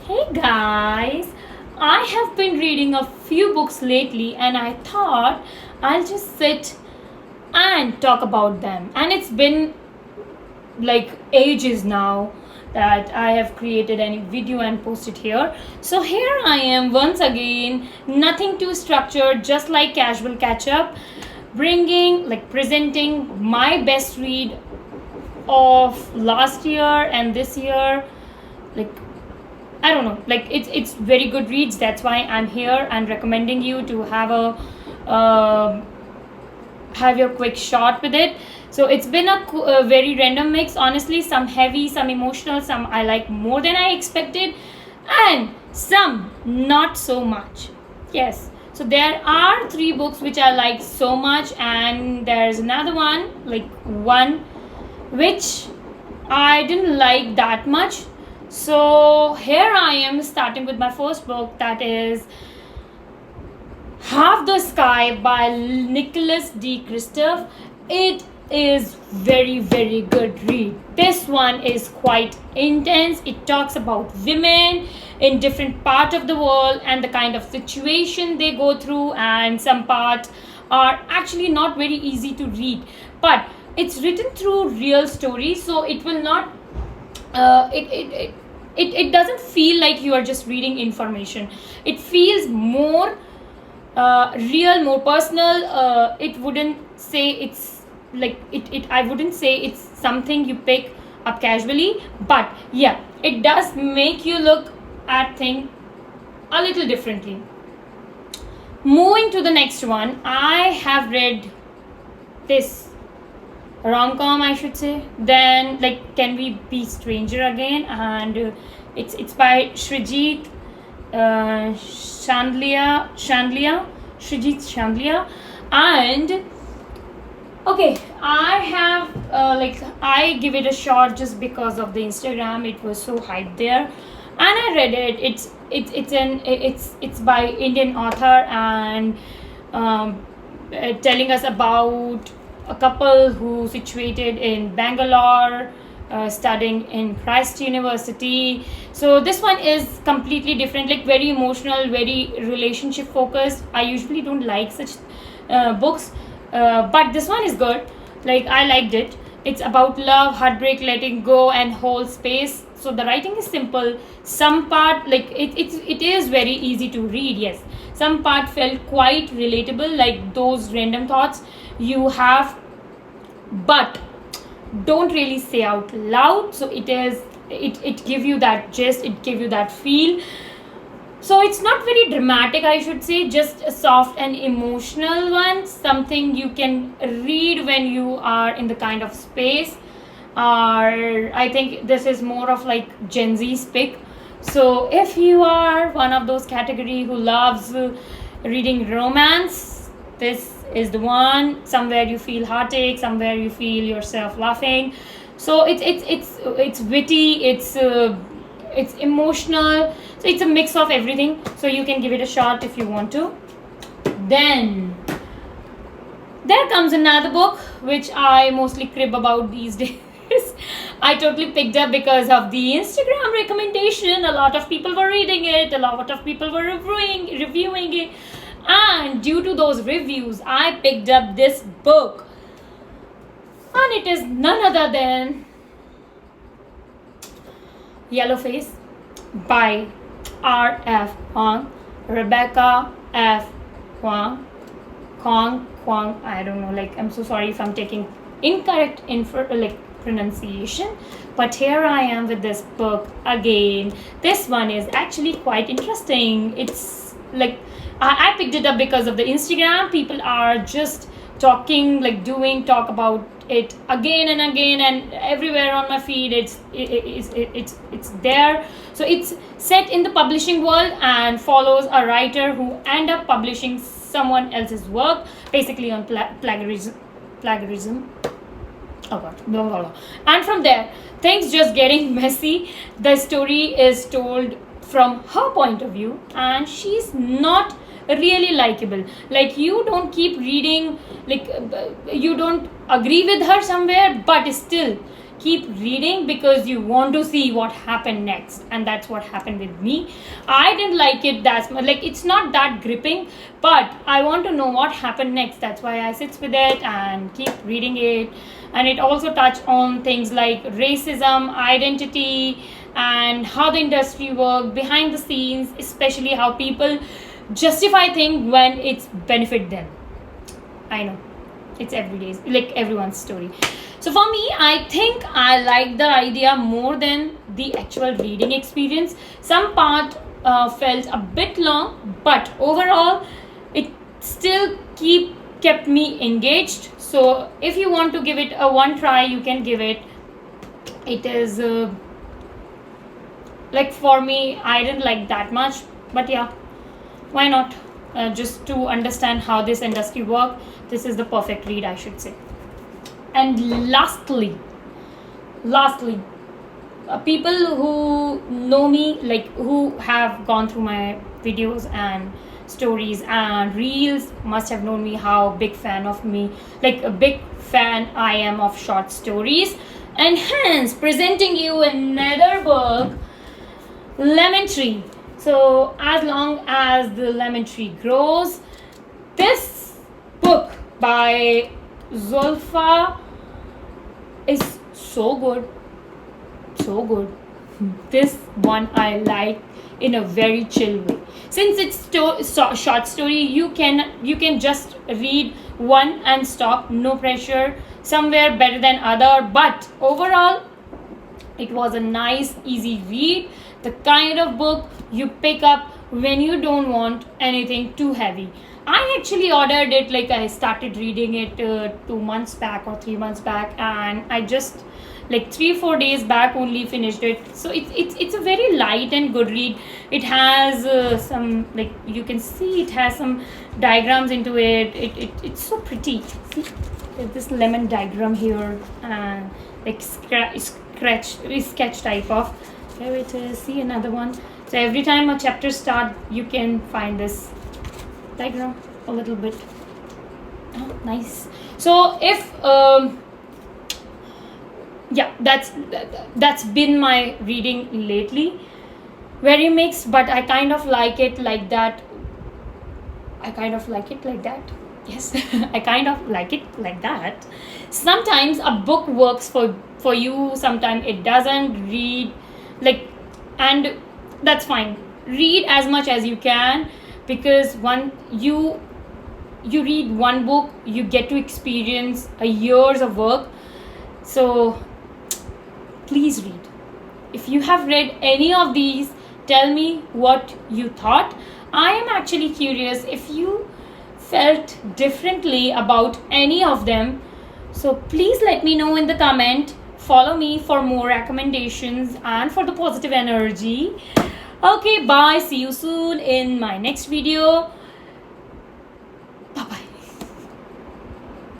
Hey guys, I have been reading a few books lately and I thought I'll just sit and talk about them. And it's been like ages now that I have created any video and posted here. So here I am once again, nothing too structured, just like casual catch up, presenting my best read of last year and this year. Like I don't know, like it's very good reads. That's why I'm here and recommending you to have your quick shot with it. So it's been a very random mix, honestly. Some heavy, some emotional, some I like more than I expected, and some not so much. Yes. So there are three books which I like so much, and there's another one, like one which I didn't like that much. So here I am starting with my first book, that is Half the Sky by Nicholas D. Kristof. It is very good read. This one is quite intense. It talks about women in different part of the world and the kind of situation they go through, and some parts are actually not very easy to read, but it's written through real stories, so it will not uh, it, it, it it doesn't feel like you are just reading information. It feels more real, more personal. It wouldn't say it's like it I wouldn't say it's something you pick up casually, but yeah, it does make you look at things a little differently. Moving to the next one, I have read this rom-com, I should say. Then, like, Can We Be Stranger Again? And it's by Srijit Shandlia. And okay, I have I give it a shot just because of the Instagram. It was so hyped there, and I read it. It's by Indian author, and telling us about a couple who situated in Bangalore, studying in Christ University. So this one is completely different, like very emotional, very relationship focused. I usually don't like such books, but this one is good. Like I liked it. It's about love, heartbreak, letting go, and whole space. So the writing is simple. Some part, it is very easy to read. Yes, some part felt quite relatable, like those random thoughts you have, but don't really say out loud. So it give you that gist, it give you that feel. So it's not very dramatic, I should say, just a soft and emotional one, something you can read when you are in the kind of space. Or I think this is more of like Gen Z's pick. So if you are one of those category who loves reading romance, this is the one. Somewhere you feel heartache, somewhere you feel yourself laughing. So it's witty, it's emotional. So it's a mix of everything. So you can give it a shot if you want to. Then there comes another book which I mostly crib about these days. I totally picked up because of the Instagram recommendation. A lot of people were reading it, a lot of people were reviewing it, and due to those reviews, I picked up this book, and it is none other than Yellowface by R.F. Huang, Rebecca F. Huang, Kwang. I don't know. Like, I'm so sorry if I'm taking incorrect pronunciation, but here I am with this book again. This one is actually quite interesting. It's like I picked it up because of the Instagram. People are just talking, talk about it again and again, and everywhere on my feed it's there. So it's set in the publishing world and follows a writer who end up publishing someone else's work, basically on plagiarism. Oh god, blah, blah, blah. And from there things just getting messy. The story is told from her point of view, and she's not really likable. Like, you don't keep reading, you don't agree with her somewhere, but still keep reading because you want to see what happened next, and that's what happened with me. I didn't like it that much, like it's not that gripping, but I want to know what happened next. That's why I sit with it and keep reading it. And it also touched on things like racism, identity, and how the industry works behind the scenes, especially how people justify things when it's benefit them. I know it's everyday's, like everyone's story. So for me, I think I like the idea more than the actual reading experience. Some part felt a bit long, but overall it still kept me engaged. So if you want to give it a one try, you can give it. It is like, for me, I didn't like that much, but yeah, why not? Just to understand how this industry works, this is the perfect read, I should say. And lastly, people who know me, like who have gone through my videos and stories and reels, must have known me how big fan of me, like a big fan I am of short stories. And hence presenting you another book, Lemon Tree. So as long as the lemon tree grows, this book by Zulfa is so good, so good. This one I like in a very chill way. Since it's short story, you can just read one and stop, no pressure. Somewhere better than other, but overall it was a nice, easy read. The kind of book you pick up when you don't want anything too heavy. I actually ordered it, like I started reading it 2 months back or 3 months back, and I just like 3-4 days back only finished it. So it's a very light and good read. It has some, like you can see, it has some diagrams into it. It's so pretty. See, there's this lemon diagram here, and like sketch type of. Here it is. See, another one. So every time a chapter starts, you can find this diagram a little bit. Oh, nice. So if yeah, that's been my reading lately. Very mixed, but I kind of like it like that. Yes, I kind of like it like that. Sometimes a book works for you, sometimes it doesn't. Read like, and that's fine. Read as much as you can, because you read one book, you get to experience a years of work. So please read. If you have read any of these, tell me what you thought. I am actually curious if you felt differently about any of them. So please let me know in the comment. Follow me for more recommendations and for the positive energy. Okay, bye. See you soon in my next video.